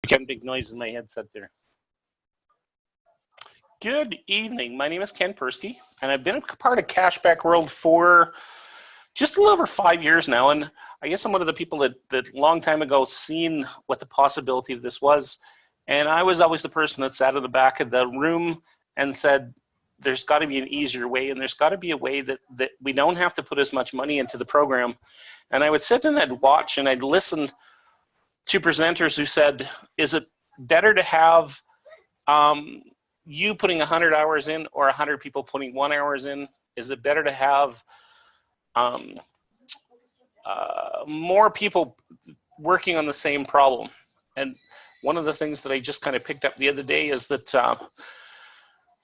Getting big noise in my headset there. Good evening. My name is Ken Persky, and I've been a part of Cashback World for just a little over 5 years now. And I guess I'm one of the people that long time ago seen what the possibility of this was. And I was always the person that sat in the back of the room and said, there's got to be an easier way, and there's got to be a way that we don't have to put as much money into the program. And I would sit and I'd watch and I'd listen to presenters who said, is it better to have you putting 100 hours in or 100 people putting 1 hour in? Is it better to have more people working on the same problem? And one of the things that I just kind of picked up the other day is that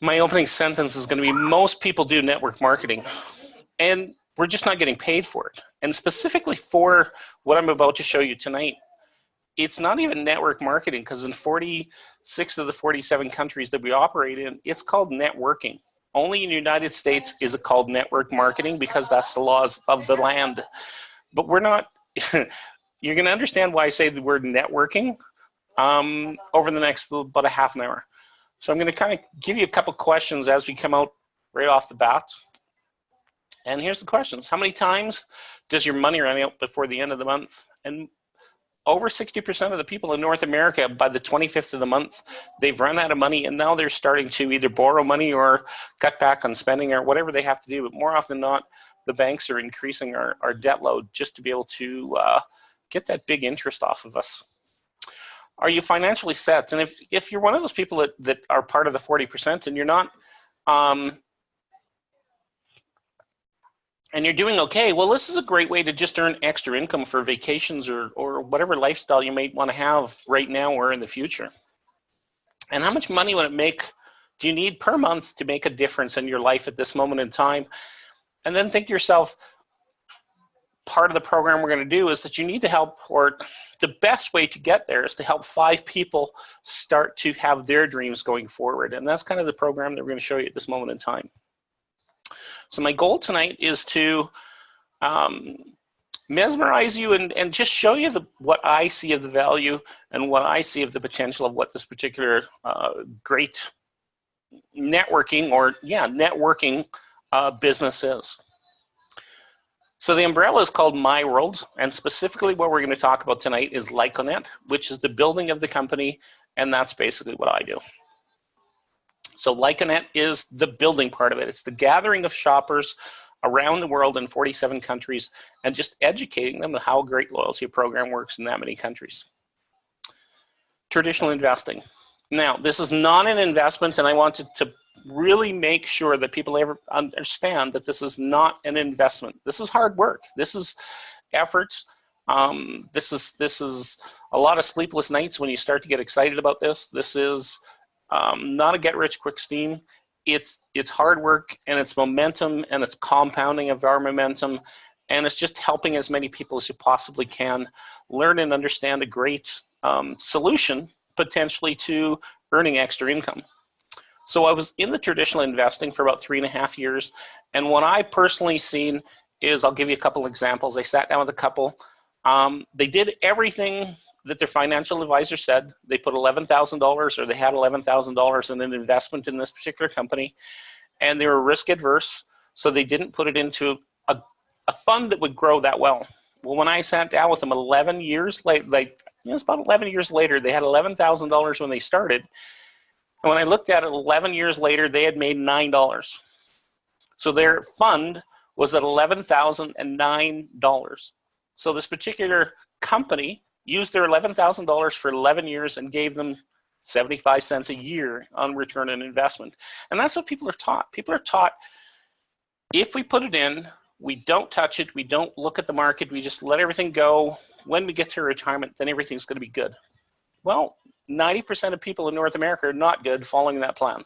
my opening sentence is going to be, most people do network marketing, and we're just not getting paid for it. And specifically for what I'm about to show you tonight, it's not even network marketing, because in 46 of the 47 countries that we operate in, it's called networking. Only in the United States is it called network marketing, because that's the laws of the land. But we're not, you're going to understand why I say the word networking over the next about a half an hour. So I'm going to kind of give you a couple questions as we come out right off the bat. And here's the questions. How many times does your money run out before the end of the month? And over 60% of the people in North America, by the 25th of the month, they've run out of money, and now they're starting to either borrow money or cut back on spending or whatever they have to do. But more often than not, the banks are increasing our debt load just to be able to get that big interest off of us. Are you financially set? And if you're one of those people that are part of the 40% and you're not, and you're doing okay, well, this is a great way to just earn extra income for vacations or whatever lifestyle you might want to have right now or in the future. And how much money do you need per month to make a difference in your life at this moment in time? And then think to yourself, part of the program we're going to do is that you need to help, or the best way to get there is to help 5 people start to have their dreams going forward. And that's kind of the program that we're going to show you at this moment in time. So my goal tonight is to mesmerize you and just show you what I see of the value and what I see of the potential of what this particular great networking business is. So the umbrella is called My World, and specifically what we're going to talk about tonight is Lyconet, which is the building of the company, and that's basically what I do. So Lyconet is the building part of it. It's the gathering of shoppers around the world in 47 countries and just educating them on how a great loyalty program works in that many countries. Traditional investing. Now, this is not an investment, and I wanted to really make sure that people ever understand that this is not an investment. This is hard work. This is effort. This is a lot of sleepless nights when you start to get excited about this. This is not a get-rich-quick scheme. It's hard work, and it's momentum, and it's compounding of our momentum, and it's just helping as many people as you possibly can learn and understand a great solution, potentially, to earning extra income. So I was in the traditional investing for about 3.5 years, and what I personally seen is, I'll give you a couple examples. I sat down with a couple. They did everything that their financial advisor said. They put $11,000, or they had $11,000 in an investment in this particular company, and they were risk adverse, so they didn't put it into a fund that would grow that well. Well, when I sat down with them 11 years later, it's about 11 years later, they had $11,000 when they started. And when I looked at it 11 years later, they had made $9. So their fund was at $11,009. So this particular company used their $11,000 for 11 years and gave them 75 cents a year on return on investment. And that's what people are taught. People are taught, if we put it in, we don't touch it, we don't look at the market, we just let everything go. When we get to retirement, then everything's going to be good. Well, 90% of people in North America are not good following that plan.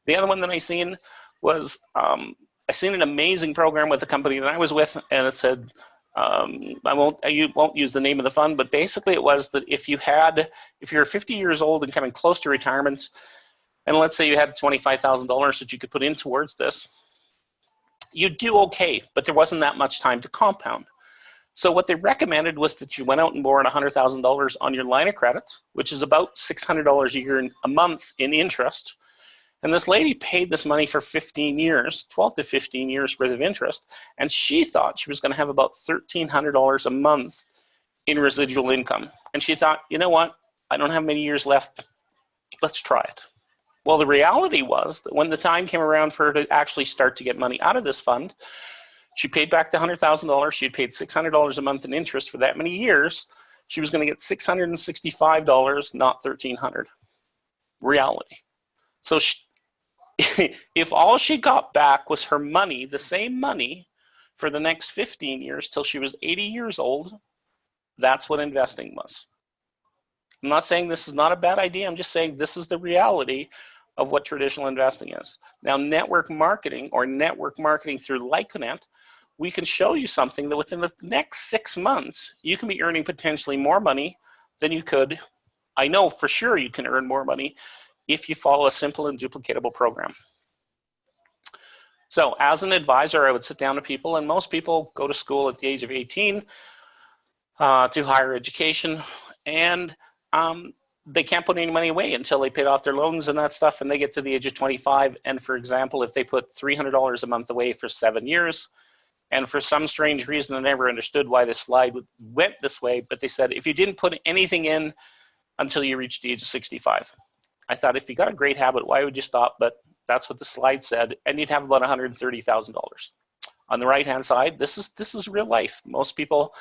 The other one that I seen was, I seen an amazing program with a company that I was with, and it said, I won't use the name of the fund, but basically it was that if you're 50 years old and coming close to retirement, and let's say you had $25,000 that you could put in towards this, you'd do okay, but there wasn't that much time to compound. So what they recommended was that you went out and borrowed $100,000 on your line of credit, which is about $600 a year a month in interest. And this lady paid this money for 15 years, 12 to 15 years worth of interest, and she thought she was going to have about $1,300 a month in residual income. And she thought, you know what, I don't have many years left, let's try it. Well, the reality was that when the time came around for her to actually start to get money out of this fund, she paid back the $100,000, she had paid $600 a month in interest for that many years, she was going to get $665, not $1,300. Reality. So if all she got back was her money, the same money, for the next 15 years till she was 80 years old, that's what investing was. I'm not saying this is not a bad idea. I'm just saying this is the reality of what traditional investing is. Now, network marketing or network marketing through Lyconet, we can show you something that within the next 6 months, you can be earning potentially more money than you could. I know for sure you can earn more money if you follow a simple and duplicatable program. So as an advisor, I would sit down to people, and most people go to school at the age of 18 to higher education, and they can't put any money away until they paid off their loans and that stuff, and they get to the age of 25. And for example, if they put $300 a month away for 7 years, and for some strange reason, I never understood why this slide went this way, but they said if you didn't put anything in until you reached the age of 65. I thought, if you got a great habit, why would you stop? But that's what the slide said, and you'd have about $130,000. On the right-hand side, this is real life. Most people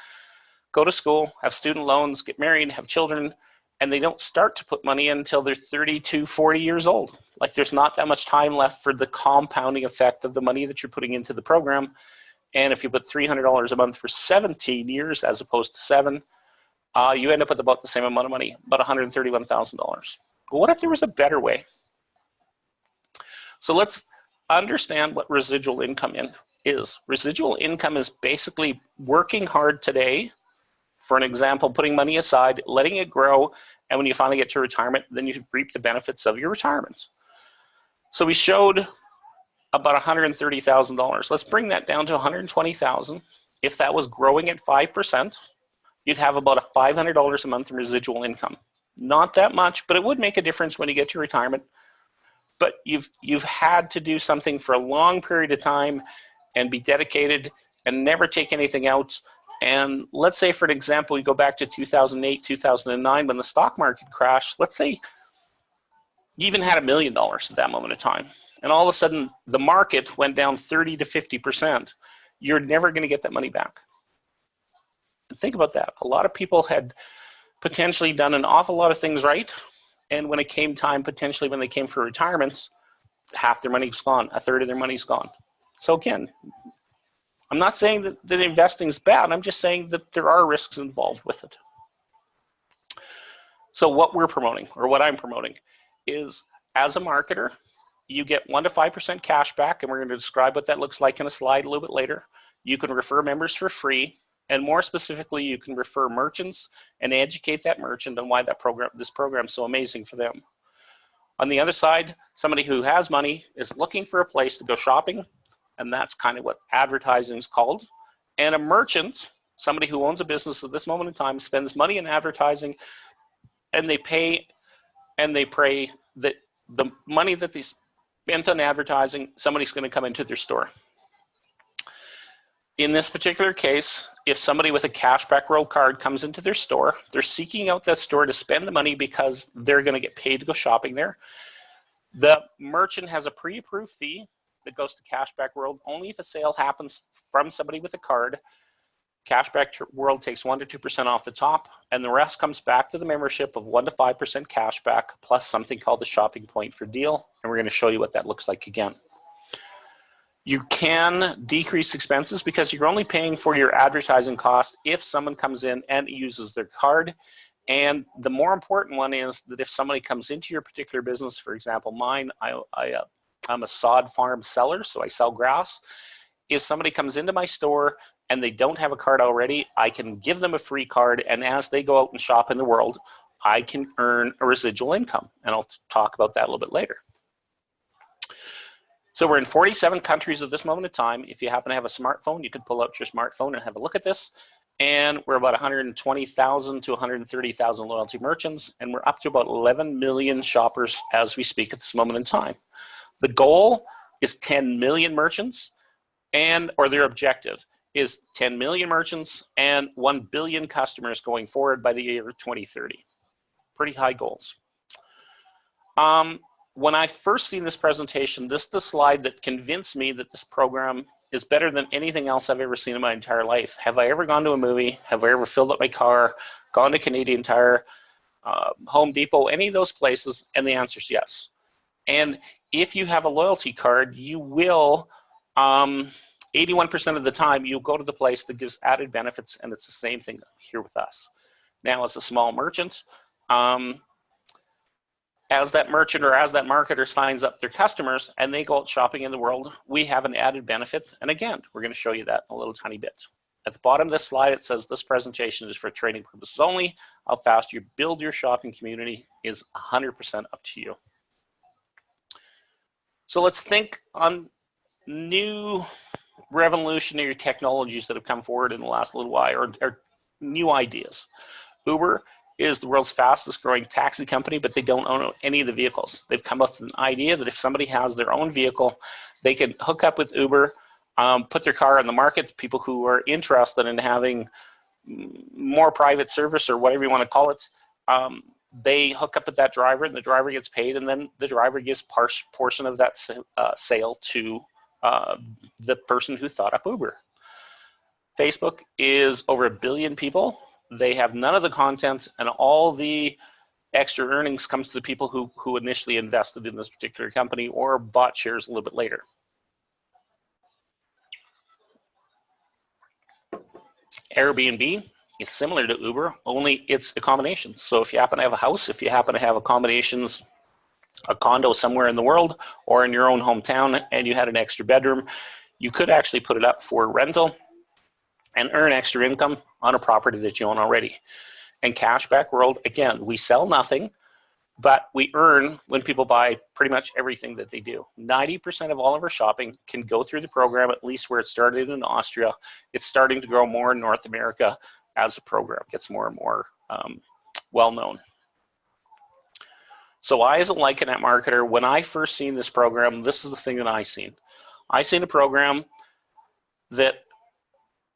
go to school, have student loans, get married, have children, and they don't start to put money in until they're 32, 40 years old. Like, there's not that much time left for the compounding effect of the money that you're putting into the program. And if you put $300 a month for 17 years as opposed to 7, you end up with about the same amount of money, about $131,000. But what if there was a better way? So let's understand what residual income is. Residual income is basically working hard today, for an example, putting money aside, letting it grow, and when you finally get to retirement, then you reap the benefits of your retirement. So we showed about $130,000. Let's bring that down to $120,000. If that was growing at 5%, you'd have about $500 a month in residual income. Not that much, but it would make a difference when you get to retirement. But you've had to do something for a long period of time and be dedicated and never take anything out. And let's say, for an example, you go back to 2008, 2009, when the stock market crashed. Let's say you even had $1 million at that moment of time, and all of a sudden the market went down 30 to 50%. You're never going to get that money back. And think about that. A lot of people had potentially done an awful lot of things right, and when it came time, potentially when they came for retirements, half their money's gone, a third of their money's gone. So again, I'm not saying that investing is bad. I'm just saying that there are risks involved with it. So what we're promoting, or what I'm promoting, is as a marketer, you get 1 to 5% cash back, and we're going to describe what that looks like in a slide a little bit later. You can refer members for free, and more specifically, you can refer merchants and educate that merchant on why this program is so amazing for them. On the other side, somebody who has money is looking for a place to go shopping, and that's kind of what advertising is called. And a merchant, somebody who owns a business at this moment in time, spends money in advertising, and they pay and they pray that the money that they spent on advertising, somebody's going to come into their store. In this particular case, if somebody with a Cashback World card comes into their store, they're seeking out that store to spend the money because they're going to get paid to go shopping there. The merchant has a pre-approved fee that goes to Cashback World. Only if a sale happens from somebody with a card, Cashback World takes 1 to 2% off the top, and the rest comes back to the membership of 1 to 5% cashback, plus something called the shopping point for deal, and we're going to show you what that looks like again. You can decrease expenses because you're only paying for your advertising cost if someone comes in and uses their card. And the more important one is that if somebody comes into your particular business, for example, mine, I'm a sod farm seller, so I sell grass. If somebody comes into my store and they don't have a card already, I can give them a free card, and as they go out and shop in the world, I can earn a residual income, and I'll talk about that a little bit later. So we're in 47 countries at this moment in time. If you happen to have a smartphone, you can pull out your smartphone and have a look at this. And we're about 120,000 to 130,000 loyalty merchants, and we're up to about 11 million shoppers as we speak at this moment in time. The goal is 10 million merchants, or their objective is 10 million merchants and 1 billion customers going forward by the year 2030. Pretty high goals. When I first seen this presentation, this is the slide that convinced me that this program is better than anything else I've ever seen in my entire life. Have I ever gone to a movie? Have I ever filled up my car, gone to Canadian Tire, Home Depot, any of those places? And the answer is yes. And if you have a loyalty card, you will, 81% of the time, you'll go to the place that gives added benefits, and it's the same thing here with us. Now, as a small merchant, as that merchant or as that marketer signs up their customers and they go out shopping in the world, we have an added benefit. And again, we're going to show you that in a little tiny bit. At the bottom of this slide, it says this presentation is for training purposes only. How fast you build your shopping community is 100% up to you. So let's think on new revolutionary technologies that have come forward in the last little while, or new ideas. Uber is the world's fastest growing taxi company, but they don't own any of the vehicles. They've come up with an idea that if somebody has their own vehicle, they can hook up with Uber, put their car on the market. People who are interested in having more private service or whatever you want to call it, they hook up with that driver, and the driver gets paid, and then the driver gives portion of that sale to the person who thought up Uber. Facebook is over 1 billion people. They have none of the content, and all the extra earnings comes to the people who initially invested in this particular company or bought shares a little bit later. Airbnb is similar to Uber, only it's accommodations. So if you happen to have a house, if you happen to have accommodations, a condo somewhere in the world or in your own hometown, and you had an extra bedroom, you could actually put it up for rental and earn extra income on a property that you own already. And Cashback World, again, we sell nothing, but we earn when people buy pretty much everything that they do. 90% of all of our shopping can go through the program, at least where it started in Austria. It's starting to grow more in North America as the program gets more and more well-known. So I, as a Lyconet marketer, when I first seen this program, this is the thing that I seen. I seen a program that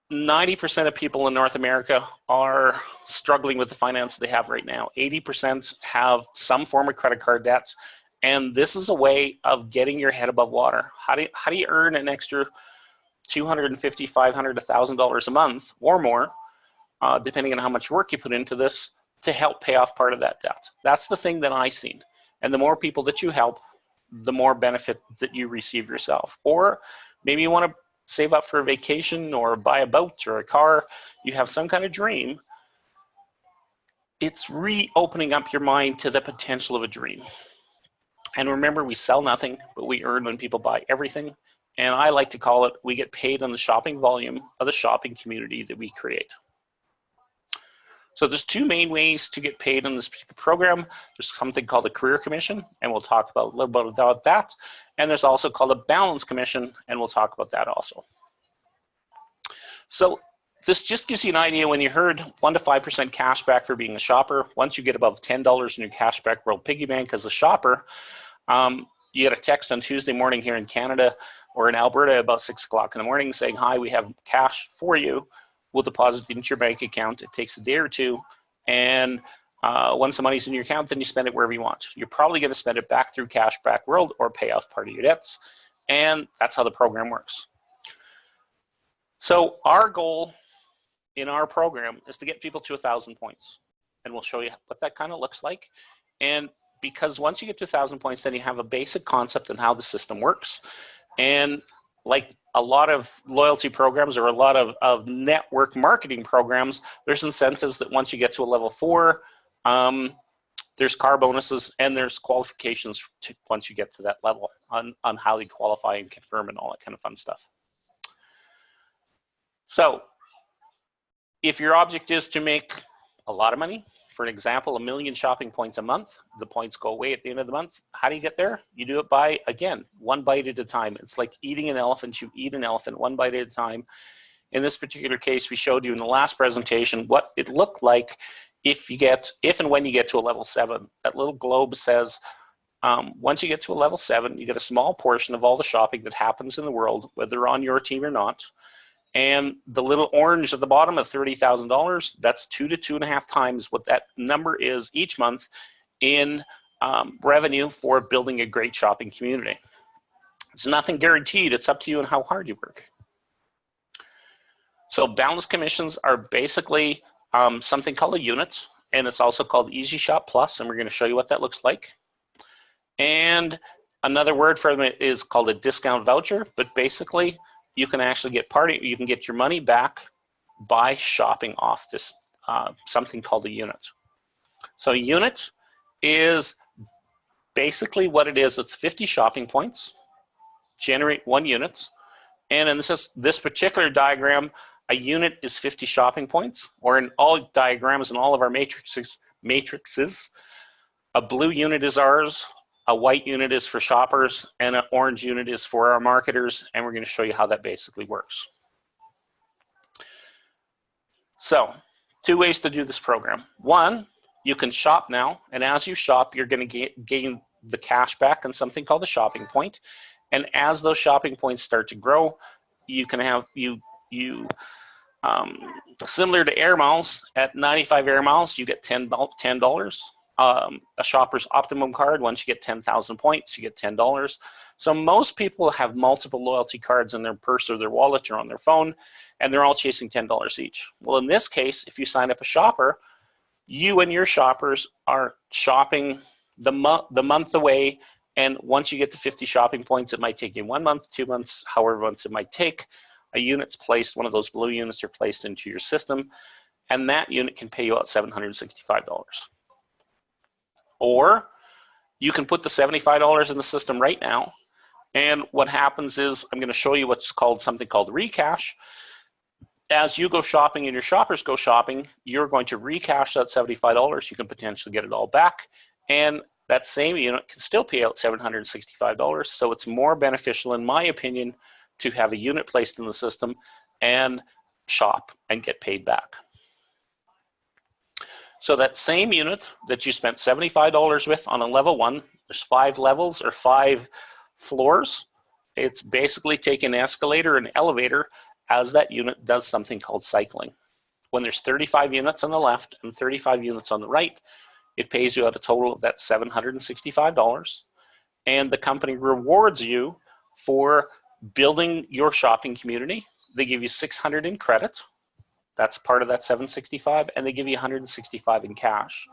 90% of people in North America are struggling with the finance they have right now. 80% have some form of credit card debts, and this is a way of getting your head above water. How do you earn an extra $250, $500, $1,000 a month or more, depending on how much work you put into this, to help pay off part of that debt? That's the thing that I seen. And the more people that you help, the more benefit that you receive yourself. Or maybe you want to save up for a vacation or buy a boat or a car. You have some kind of dream. It's reopening up your mind to the potential of a dream. And remember, we sell nothing, but we earn when people buy everything. And I like to call it, we get paid on the shopping volume of the shopping community that we create. So there's two main ways to get paid in this particular program. There's something called a career commission, and we'll talk about a little bit about that. And there's also called a balance commission, and we'll talk about that also. So this just gives you an idea. When you heard 1 to 5% cash back for being a shopper, once you get above $10 in your Cashback World piggy bank as a shopper, you get a text on Tuesday morning here in Canada or in Alberta about 6 o'clock in the morning saying, hi, we have cash for you. We'll deposit it into your bank account. It takes a day or two, and once the money's in your account, then you spend it wherever you want. You're probably going to spend it back through Cashback World or pay off part of your debts, and that's how the program works. So our goal in our program is to get people to 1,000 points, and we'll show you what that kind of looks like. And because once you get to 1,000 points, then you have a basic concept on how the system works. And like a lot of loyalty programs or a lot of network marketing programs, there's incentives that once you get to a level 4, there's car bonuses and there's qualifications once you get to that level on how you qualify and confirm and all that kind of fun stuff. So if your object is to make a lot of money, for an example, 1 million shopping points a month, the points go away at the end of the month. How do you get there? You do it by, again, 1 bite at a time. It's like eating an elephant. You eat an elephant 1 bite at a time. In this particular case, we showed you in the last presentation what it looked like if and when you get to a level 7. That little globe says, once you get to a level 7, you get a small portion of all the shopping that happens in the world, whether on your team or not. And the little orange at the bottom of $30,000, that's 2 to 2.5 times what that number is each month in revenue for building a great shopping community. It's nothing guaranteed. It's up to you and how hard you work. So balanced commissions are basically something called a unit, and it's also called Easy Shop Plus, and we're going to show you what that looks like. And another word for it is called a discount voucher, but basically you can actually get your money back by shopping off this something called a unit. So a unit is basically what it is. It's 50 shopping points, generate 1 unit. And in this particular diagram, a unit is 50 shopping points, or in all diagrams in all of our matrices, a blue unit is ours, a white unit is for shoppers, and an orange unit is for our marketers, and we're going to show you how that basically works. So, 2 ways to do this program. 1, you can shop now, and as you shop, you're going to gain the cash back on something called a shopping point. And as those shopping points start to grow, you can have similar to air miles. At 95 air miles, you get $10. A shopper's optimum card, once you get 10,000 points, you get $10. So most people have multiple loyalty cards in their purse or their wallet or on their phone, and they're all chasing $10 each. Well, in this case, if you sign up a shopper, you and your shoppers are shopping the month away, and once you get to 50 shopping points, it might take you 1 month, 2 months, however months it might take. A unit's placed, one of those blue units are placed into your system, and that unit can pay you out $765. Or you can put the $75 in the system right now, and what happens is I'm going to show you what's called something called recash. As you go shopping and your shoppers go shopping, you're going to recash that $75. You can potentially get it all back, and that same unit can still pay out $765. So it's more beneficial, in my opinion, to have a unit placed in the system and shop and get paid back. So that same unit that you spent $75 with on a level 1, there's 5 levels or 5 floors. It's basically taking an escalator and elevator as that unit does something called cycling. When there's 35 units on the left and 35 units on the right, it pays you out a total of that $765. And the company rewards you for building your shopping community. They give you $600 in credit. That's part of that $765, and they give you $165 in cash.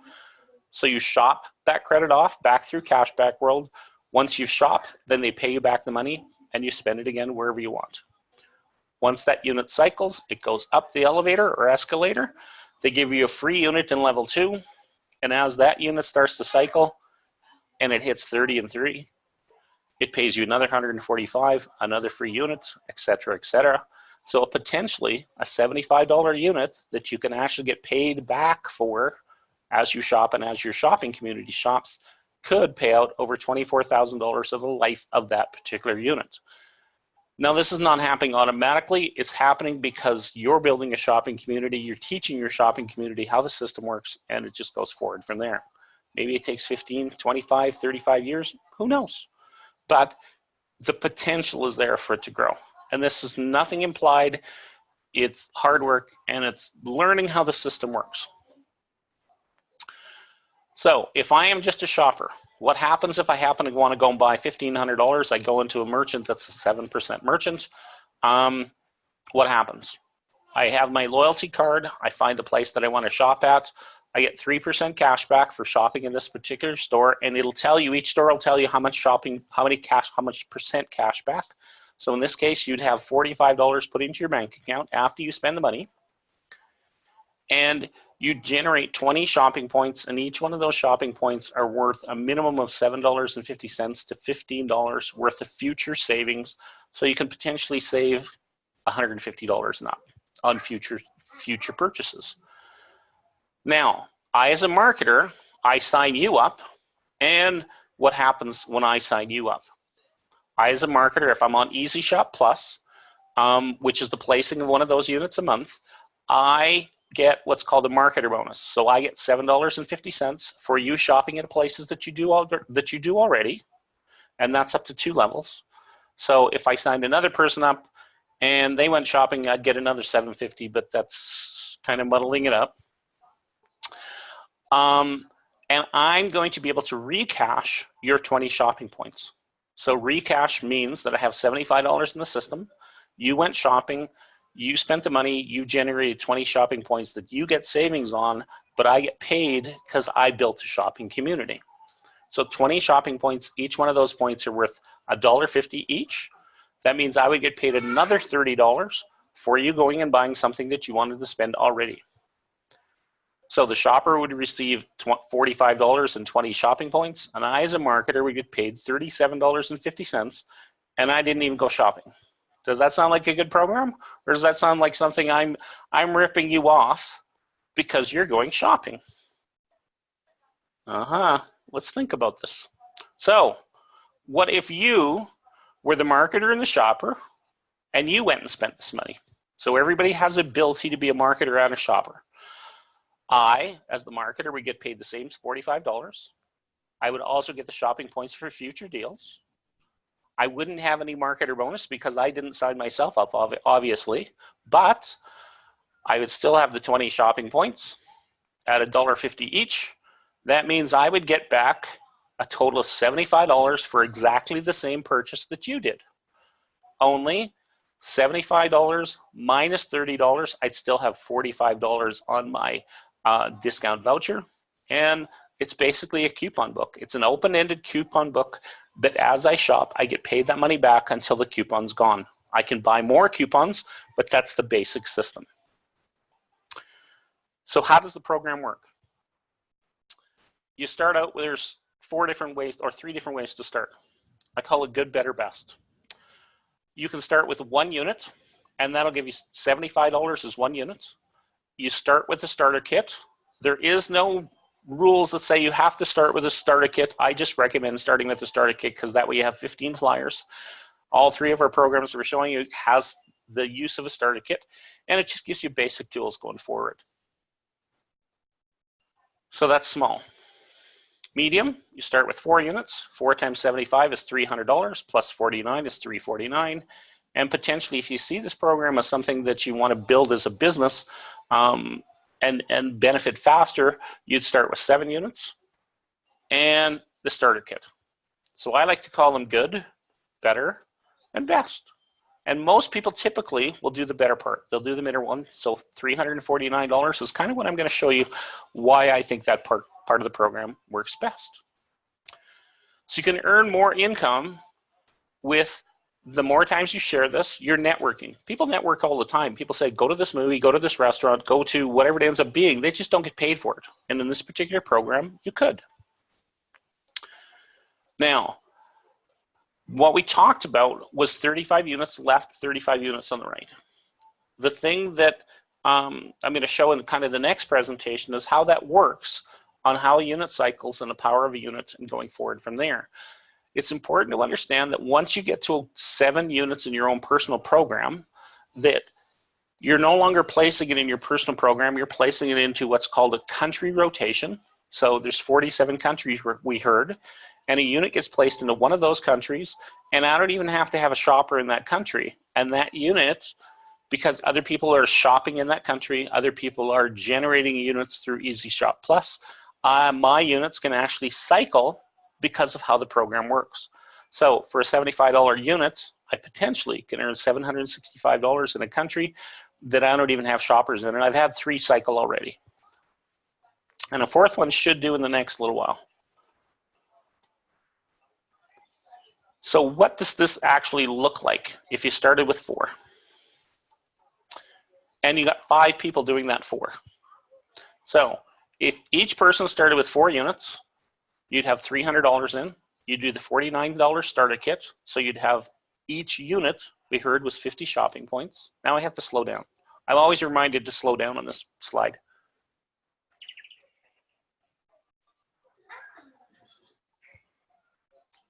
So you shop that credit off back through Cashback World. Once you've shopped, then they pay you back the money, and you spend it again wherever you want. Once that unit cycles, it goes up the elevator or escalator. They give you a free unit in level 2, and as that unit starts to cycle, and it hits 30 and 3, it pays you another $145, another free unit, etc., etc. So potentially a $75 unit that you can actually get paid back for as you shop and as your shopping community shops could pay out over $24,000 of the life of that particular unit. Now, this is not happening automatically. It's happening because you're building a shopping community, you're teaching your shopping community how the system works, and it just goes forward from there. Maybe it takes 15, 25, 35 years, who knows? But the potential is there for it to grow. And this is nothing implied. It's hard work, and it's learning how the system works. So if I am just a shopper, what happens if I happen to want to go and buy $1,500? I go into a merchant that's a 7% merchant. What happens? I have my loyalty card. I find the place that I want to shop at. I get 3% cash back for shopping in this particular store, and it'll tell you, each store will tell you how much shopping, how much percent cash back. So in this case, you'd have $45 put into your bank account after you spend the money, and you generate 20 shopping points, and each one of those shopping points are worth a minimum of $7.50 to $15 worth of future savings. So you can potentially save $150 and up on future purchases. Now, I as a marketer, I sign you up, and what happens when I sign you up? I as a marketer, if I'm on Easy Shop Plus, which is the placing of one of those units a month, I get what's called a marketer bonus. So I get $7.50 for you shopping at places that you do already, and that's up to 2 levels. So if I signed another person up and they went shopping, I'd get another $7.50, but that's kind of muddling it up. And I'm going to be able to recash your 20 shopping points. So recash means that I have $75 in the system. You went shopping, you spent the money, you generated 20 shopping points that you get savings on, but I get paid because I built a shopping community. So 20 shopping points, each one of those points are worth $1.50 each. That means I would get paid another $30 for you going and buying something that you wanted to spend already. So the shopper would receive $45 and 20 shopping points, and I as a marketer would get paid $37.50, and I didn't even go shopping. Does that sound like a good program? Or does that sound like something I'm ripping you off because you're going shopping? Let's think about this. So what if you were the marketer and the shopper and you went and spent this money? So everybody has the ability to be a marketer and a shopper. I, as the marketer, would get paid the same $45. I would also get the shopping points for future deals. I wouldn't have any marketer bonus because I didn't sign myself up, obviously, but I would still have the 20 shopping points at $1.50 each. That means I would get back a total of $75 for exactly the same purchase that you did. Only $75 minus $30, I'd still have $45 on my discount voucher, and it's basically a coupon book. It's an open-ended coupon book that as I shop, I get paid that money back until the coupon's gone. I can buy more coupons, but that's the basic system. So how does the program work? You start out with, there's 4 different ways or 3 different ways to start. I call it good, better, best. You can start with 1 unit, and that'll give you $75 as 1 unit. You start with a starter kit. There is no rules that say you have to start with a starter kit. I just recommend starting with the starter kit because that way you have 15 flyers. All 3 of our programs that we're showing you has the use of a starter kit, and it just gives you basic tools going forward. So that's small. Medium, you start with 4 units. 4 times 75 is $300, plus 49 is $349. And potentially, if you see this program as something that you want to build as a business and benefit faster, you'd start with 7 units and the starter kit. So I like to call them good, better, and best. And most people typically will do the better part. They'll do the middle one. So $349 is kind of what I'm going to show you why I think that part of the program works best. So you can earn more income with the more times you share this, you're networking. People network all the time. People say, go to this movie, go to this restaurant, go to whatever it ends up being. They just don't get paid for it. And in this particular program, you could. Now, what we talked about was 35 units left, 35 units on the right. The thing that I'm going to show in kind of the next presentation is how that works on how a unit cycles and the power of a unit and going forward from there. It's important to understand that once you get to 7 units in your own personal program, that you're no longer placing it in your personal program, you're placing it into what's called a country rotation. So there's 47 countries we heard, and a unit gets placed into one of those countries, and I don't even have to have a shopper in that country. And that unit, because other people are shopping in that country, other people are generating units through Easy Shop Plus, my units can actually cycle because of how the program works. So for a $75 unit, I potentially can earn $765 in a country that I don't even have shoppers in, and I've had 3 cycle already. And a 4th one should do in the next little while. So what does this actually look like if you started with 4? And you got 5 people doing that 4. So if each person started with 4 units, you'd have $300 in. You'd do the $49 starter kit. So you'd have each unit, we heard, was 50 shopping points. Now I have to slow down. I'm always reminded to slow down on this slide.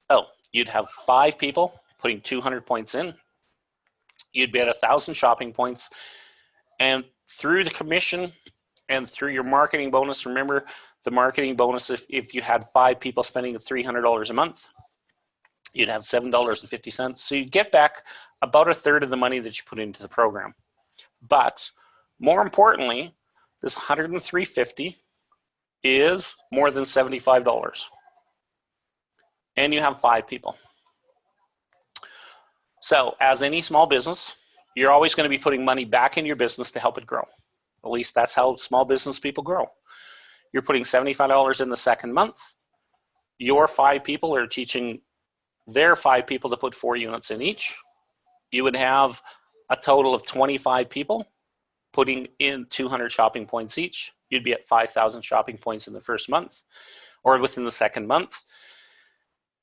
Oh, you'd have 5 people putting 200 points in. You'd be at 1,000 shopping points, and through the commission and through your marketing bonus, remember the marketing bonus, if you had 5 people spending $300 a month, you'd have $7.50. So you'd get back about a third of the money that you put into the program. But more importantly, this $103.50 is more than $75. And you have 5 people. So as any small business, you're always going to be putting money back in your business to help it grow. At least that's how small business people grow. You're putting $75 in the second month. Your 5 people are teaching their 5 people to put 4 units in each. You would have a total of 25 people putting in 200 shopping points each. You'd be at 5,000 shopping points in the first month or within the second month.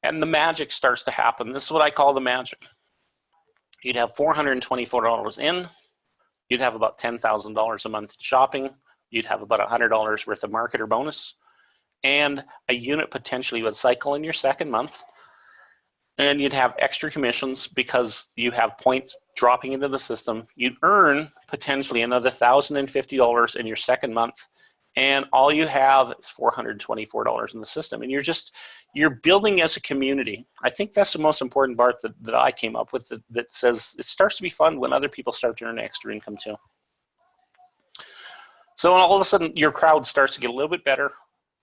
And the magic starts to happen. This is what I call the magic. You'd have $424 in. You'd have about $10,000 a month shopping. You'd have about $100 worth of marketer bonus. And a unit potentially would cycle in your second month. And you'd have extra commissions because you have points dropping into the system. You'd earn potentially another $1,050 in your second month. And all you have is $424 in the system. And you're building as a community. I think that's the most important part that I came up with that says it starts to be fun when other people start to earn extra income too. So all of a sudden, your crowd starts to get a little bit better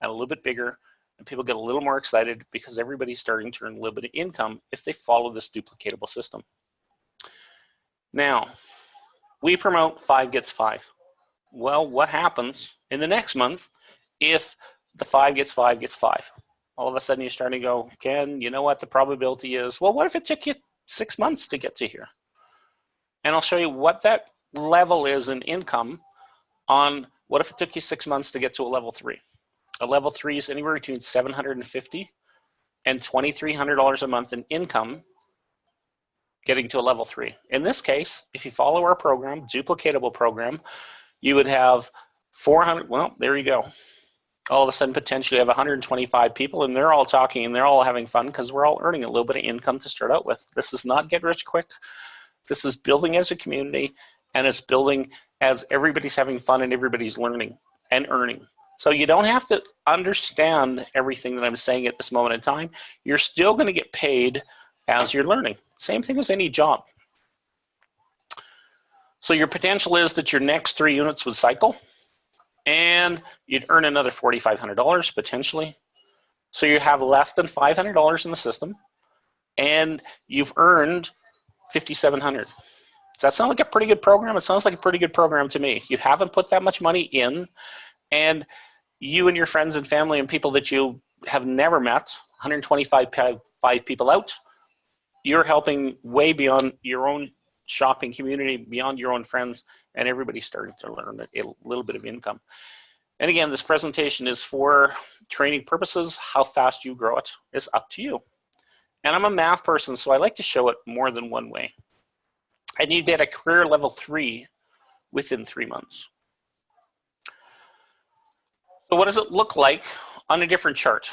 and a little bit bigger, and people get a little more excited because everybody's starting to earn a little bit of income if they follow this duplicatable system. Now, we promote 5 gets 5. Well, what happens in the next month if the 5 gets 5 gets 5? All of a sudden you're starting to go, Ken, you know what the probability is? Well, what if it took you 6 months to get to here? And I'll show you what that level is in income on what if it took you 6 months to get to a level 3. A level 3 is anywhere between $750 and $2,300 a month in income getting to a level 3. In this case, if you follow our program, duplicatable program, you would have 400, well, there you go. All of a sudden, potentially have 125 people, and they're all talking, and they're all having fun because we're all earning a little bit of income to start out with. This is not get rich quick. This is building as a community, and it's building as everybody's having fun and everybody's learning and earning. So you don't have to understand everything that I'm saying at this moment in time. You're still going to get paid as you're learning. Same thing as any job. So your potential is that your next 3 units would cycle and you'd earn another $4,500 potentially. So you have less than $500 in the system and you've earned $5,700. Does that sound like a pretty good program? It sounds like a pretty good program to me. You haven't put that much money in, and you and your friends and family and people that you have never met, 125 people out, you're helping way beyond your own shopping community, beyond your own friends, and everybody's starting to learn a little bit of income. And again, this presentation is for training purposes. How fast you grow it is up to you. And I'm a math person, so I like to show it more than one way. I need to be at a career level 3 within 3 months. So what does it look like on a different chart?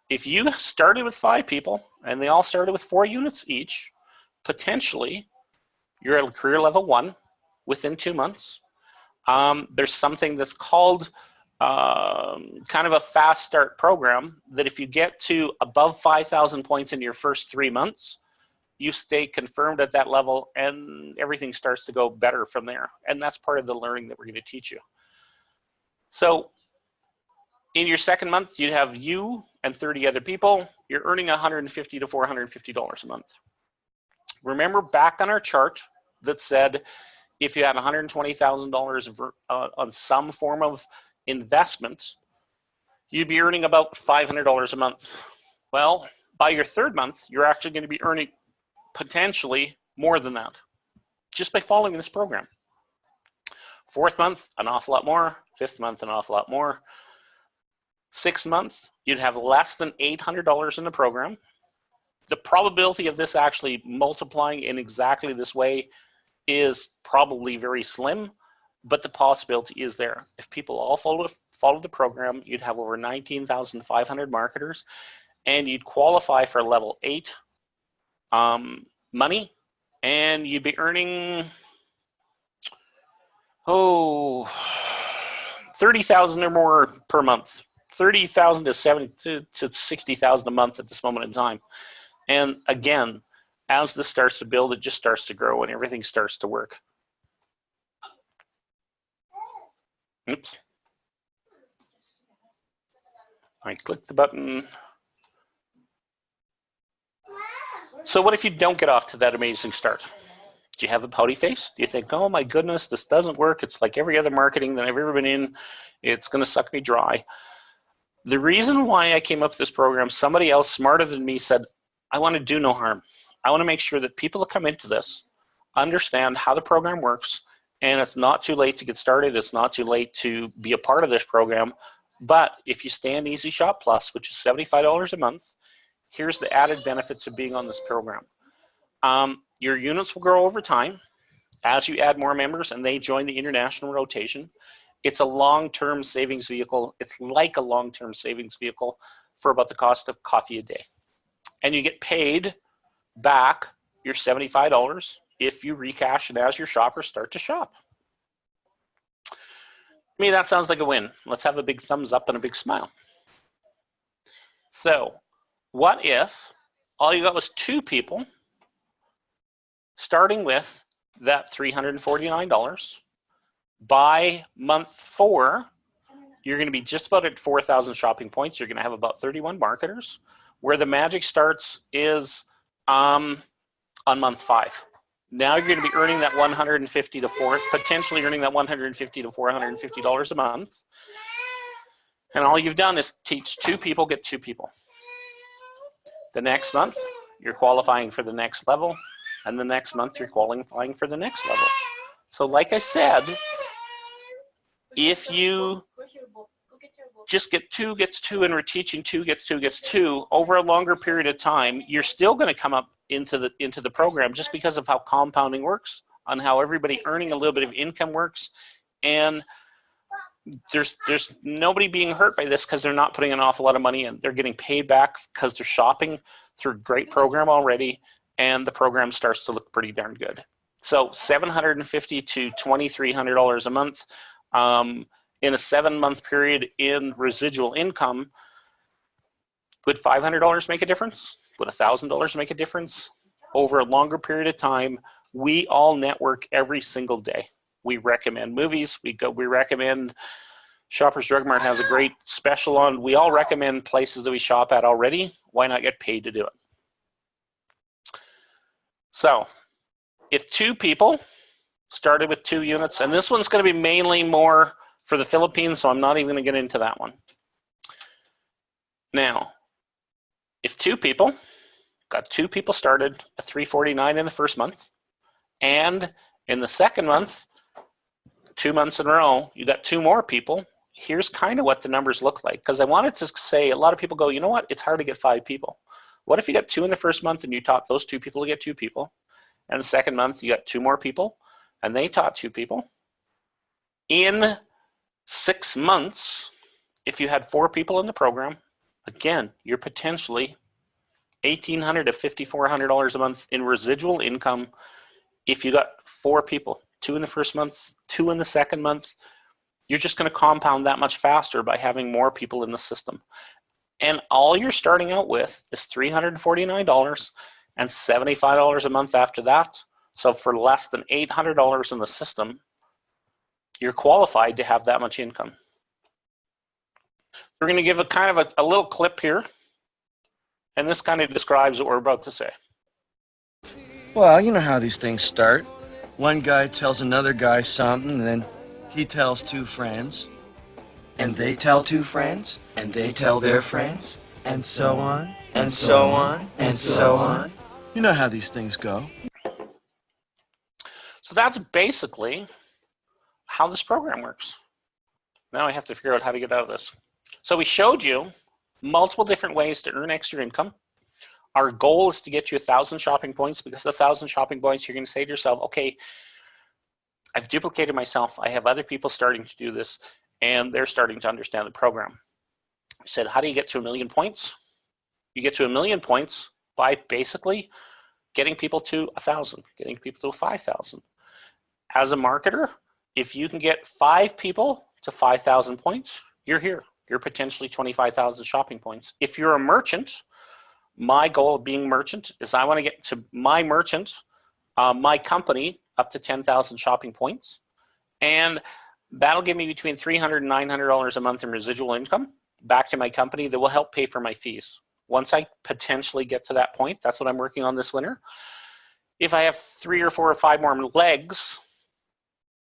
If you started with 5 people and they all started with 4 units each, potentially you're at career level 1 within 2 months. There's something that's called kind of a fast start program that if you get to above 5,000 points in your first 3 months, you stay confirmed at that level and everything starts to go better from there. And that's part of the learning that we're going to teach you. So in your second month, you have you and 30 other people. You're earning $150 to $450 a month. Remember back on our chart that said if you had $120,000 on some form of investment, you'd be earning about $500 a month. Well, by your third month, you're actually going to be earning potentially more than that just by following this program. Fourth month, an awful lot more. Fifth month, an awful lot more. Sixth month, you'd have less than $800 in the program. The probability of this actually multiplying in exactly this way is probably very slim, but the possibility is there. If people all follow the program, you'd have over 19,500 marketers, and you'd qualify for level 8 money and you'd be earning, oh, 30,000 or more per month, 30,000 to 70 to 60,000 a month at this moment in time. And again, as this starts to build, it just starts to grow and everything starts to work. Oops. I click the button. So what if you don't get off to that amazing start? Do you have a pouty face? Do you think, oh my goodness, this doesn't work. It's like every other marketing that I've ever been in. It's going to suck me dry. The reason why I came up with this program, somebody else smarter than me said, I want to do no harm. I want to make sure that people that come into this understand how the program works, and it's not too late to get started. It's not too late to be a part of this program. But if you stay in Easy Shop Plus, which is $75 a month, here's the added benefits of being on this program. Your units will grow over time as you add more members and they join the international rotation. It's a long-term savings vehicle. It's like a long-term savings vehicle for about the cost of coffee a day. And you get paid back your $75 if you recash and as your shoppers start to shop. To me, that sounds like a win. Let's have a big thumbs up and a big smile. So what if all you got was 2 people starting with that $349? By month 4, you're going to be just about at 4,000 shopping points. You're going to have about 31 marketers. Where the magic starts is on month 5. Now you're going to be earning that potentially earning that $150 to $450 a month. And all you've done is teach 2 people, get 2 people. The next month, you're qualifying for the next level. And the next month, you're qualifying for the next level. So like I said, if you just get 2 gets 2 and we're teaching 2 gets 2 gets 2 over a longer period of time, you're still going to come up into the program just because of how compounding works, on how everybody earning a little bit of income works. And there's nobody being hurt by this because they're not putting an awful lot of money in. They're getting paid back because they're shopping through a great program already, and the program starts to look pretty darn good. So $750 to $2,300 a month in a 7-month period in residual income. Would $500 make a difference? Would $1,000 make a difference? Over a longer period of time, we all network every single day. We recommend movies. We recommend Shoppers Drug Mart has a great special on. We all recommend places that we shop at already. Why not get paid to do it? So if 2 people started with 2 units, and this one's going to be mainly more for the Philippines, so I'm not even going to get into that one. Now, if 2 people got 2 people started at $349 in the first month, and in the second month, 2 months in a row, you got 2 more people, here's kind of what the numbers look like. Because I wanted to say, a lot of people go, you know what, it's hard to get 5 people. What if you got 2 in the first month and you taught those 2 people to get 2 people? And the second month, you got 2 more people, and they taught 2 people. In 6 months, if you had 4 people in the program, again, you're potentially $1,800 to $5,400 a month in residual income if you got 4 people, 2 in the first month, 2 in the second month. You're just going to compound that much faster by having more people in the system. And all you're starting out with is $349 and $75 a month after that. So for less than $800 in the system, you're qualified to have that much income. We're going to give a kind of a little clip here, and this kind of describes what we're about to say. Well, you know how these things start. One guy tells another guy something, and then he tells 2 friends, and they tell 2 friends, and they tell their friends, and so on, and so on, and so on. You know how these things go. So that's basically how this program works. Now I have to figure out how to get out of this. So we showed you multiple different ways to earn extra income. Our goal is to get you 1,000 shopping points, because 1,000 shopping points, you're going to say to yourself, okay, I've duplicated myself. I have other people starting to do this, and they're starting to understand the program. We said, how do you get to 1,000,000 points? You get to 1,000,000 points by basically getting people to 1,000, getting people to 5,000. As a marketer, if you can get 5 people to 5,000 points, you're here. You're potentially 25,000 shopping points. If you're a merchant, my goal of being merchant is I want to get to my merchant, my company, up to 10,000 shopping points. And that'll give me between $300 and $900 a month in residual income back to my company that will help pay for my fees. Once I potentially get to that point, that's what I'm working on this winter. If I have 3 or 4 or 5 more legs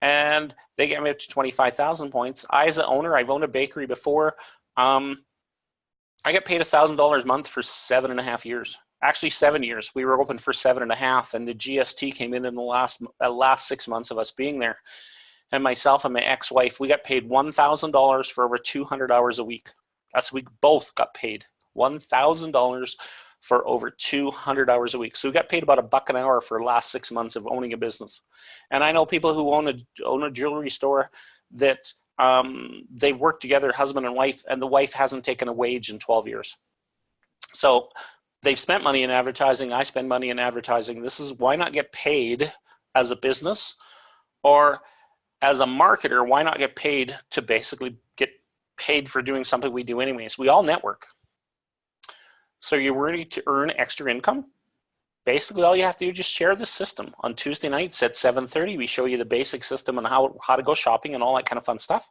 and they get me up to 25,000 points, I, as an owner, I've owned a bakery before. I got paid $1,000 a month for 7.5 years. Actually, 7 years. We were open for 7.5, and the GST came in the last 6 months of us being there. And myself and my ex-wife, we got paid $1,000 for over 200 hours a week. That's we both got paid $1,000 for over 200 hours a week. So we got paid about $1 an hour for the last 6 months of owning a business. And I know people who own a jewelry store that they've worked together, husband and wife, and the wife hasn't taken a wage in 12 years. So they've spent money in advertising. I spend money in advertising. This is why not get paid as a business, or as a marketer, why not get paid to basically get paid for doing something we do anyways? We all network. So you're ready to earn extra income? Basically, all you have to do is just share the system. On Tuesday nights at 7:30, we show you the basic system on how to go shopping and all that kind of fun stuff.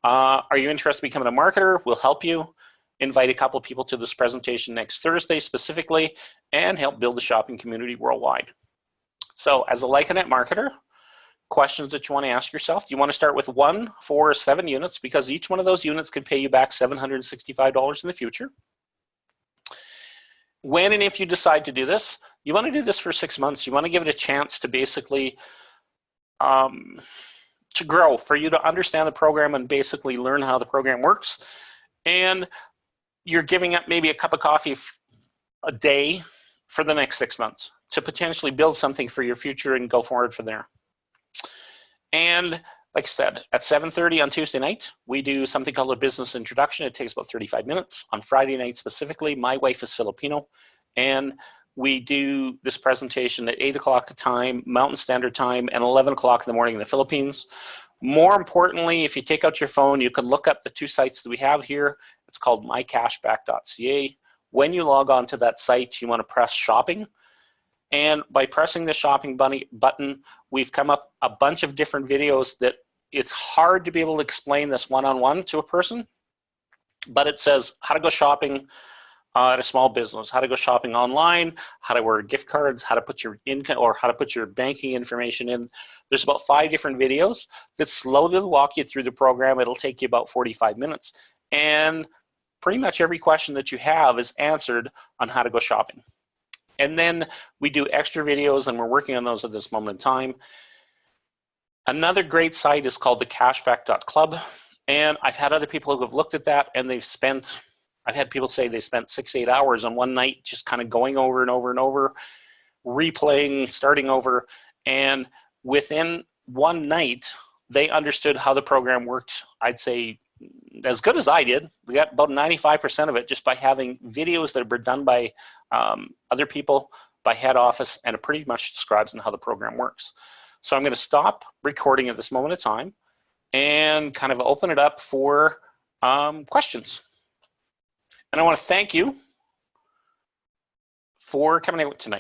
Are you interested in becoming a marketer? We'll help you. Invite a couple of people to this presentation next Thursday specifically, and help build the shopping community worldwide. So as a Lyconet marketer, questions that you want to ask yourself. Do you want to start with 1, 4, or 7 units? Because each one of those units can pay you back $765 in the future. When and if you decide to do this, you want to do this for 6 months. You want to give it a chance to basically to grow, for you to understand the program and basically learn how the program works. And you're giving up maybe a cup of coffee a day for the next 6 months to potentially build something for your future and go forward from there. And like I said, at 7:30 on Tuesday night, we do something called a business introduction. It takes about 35 minutes. On Friday night specifically, my wife is Filipino, and we do this presentation at 8 o'clock time, Mountain Standard Time, and 11 o'clock in the morning in the Philippines. More importantly, if you take out your phone, you can look up the 2 sites that we have here. It's called mycashback.ca. When you log on to that site, you want to press shopping. And by pressing the shopping button, we've come up a bunch of different videos that it's hard to be able to explain this one-on-one to a person, but it says how to go shopping at a small business, how to go shopping online, how to order gift cards, how to put your income or how to put your banking information in. There's about 5 different videos that slowly walk you through the program. It'll take you about 45 minutes. And pretty much every question that you have is answered on how to go shopping. And then we do extra videos, and we're working on those at this moment in time. Another great site is called thecashback.club. And I've had other people who have looked at that, and I've had people say they spent 6-8 hours on one night just kind of going over and over and over, replaying, starting over. And within one night, they understood how the program worked, I'd say, as good as I did. We got about 95% of it just by having videos that were done by other people, by head office, and it pretty much describes how the program works. So I'm going to stop recording at this moment in time and kind of open it up for questions. And I want to thank you for coming out tonight.